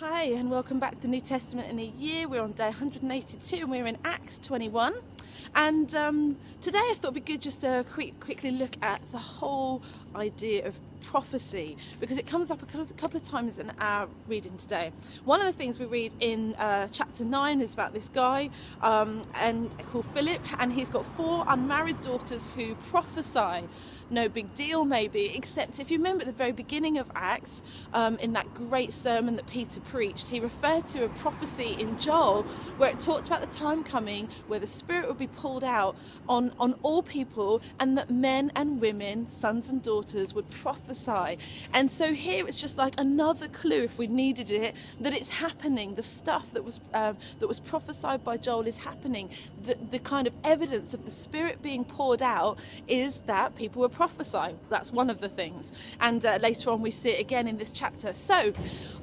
Hi and welcome back to the New Testament in a Year. We're on day 182 and we're in Acts 21. And today I thought it'd be good just to quickly look at the whole idea of prophecy, because it comes up a couple of times in our reading today. One of the things we read in chapter 9 is about this guy and called Philip, and he's got 4 unmarried daughters who prophesy. No big deal maybe, except if you remember at the very beginning of Acts, in that great sermon that Peter preached, he referred to a prophecy in Joel where it talked about the time coming where the Spirit would be poured out on all people, and that men and women, sons and daughters, would prophesy. And so here it's just like another clue, if we needed it, that it's happening. The stuff that was prophesied by Joel is happening. The kind of evidence of the Spirit being poured out is that people will prophesy. That's one of the things. And later on we see it again in this chapter. So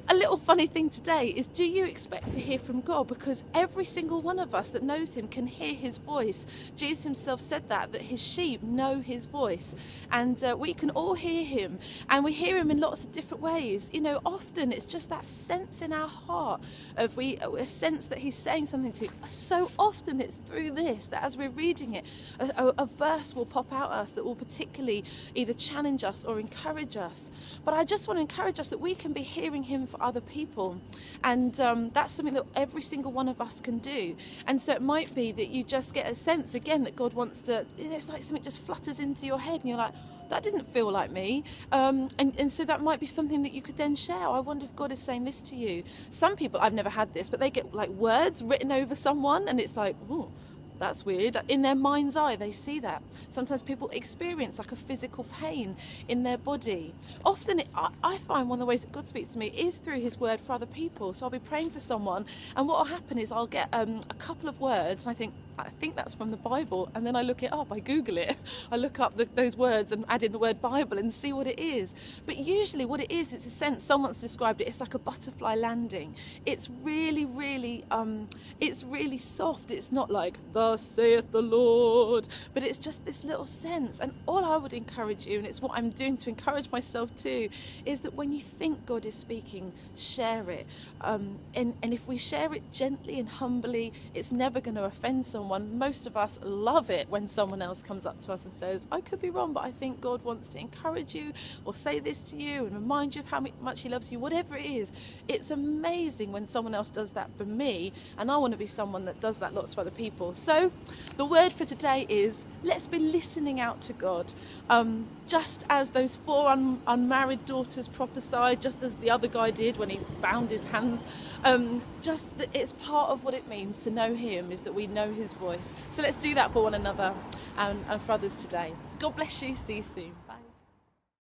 a little funny thing today is, do you expect to hear from God? Because every single one of us that knows him can hear his voice. Jesus himself said that his sheep know his voice, and we can all hear him, and we hear him in lots of different ways. You know, often it's just that sense in our heart of a sense that he's saying something to you. So often it's through this, that as we're reading it, a verse will pop out at us that will particularly either challenge us or encourage us. But I just want to encourage us that we can be hearing him for other people, and that's something that every single one of us can do. And so it might be that you just get a sense again that God wants to, it's like something just flutters into your head and you're like, that didn't feel like me, and so that might be something that you could then share. I wonder if God is saying this to you. Some people, I've never had this, but they get like words written over someone, and it's like, oh, that's weird. In their mind's eye, they see that. Sometimes people experience like a physical pain in their body. Often, I find one of the ways that God speaks to me is through his word for other people. So I'll be praying for someone, and what will happen is I'll get a couple of words, and I think that's from the Bible, and then I look it up, I Google it, I look up those words and add in the word Bible and see what it is. But usually what it is, it's a sense, someone's described it, it's like a butterfly landing. It's really, really, it's really soft. It's not like, thus saith the Lord, but it's just this little sense. And all I would encourage you, and it's what I'm doing to encourage myself too, is that when you think God is speaking, share it. And if we share it gently and humbly, it's never going to offend someone. Most of us love it when someone else comes up to us and says, I could be wrong, but I think God wants to encourage you or say this to you and remind you of how much he loves you, whatever it is. It's amazing when someone else does that for me, and I want to be someone that does that lots for other people. So the word for today is, let's be listening out to God. Just as those 4 unmarried daughters prophesied, just as the other guy did when he bound his hands, just that it's part of what it means to know him, is that we know his voice. So let's do that for one another and for others today. God bless you. See you soon.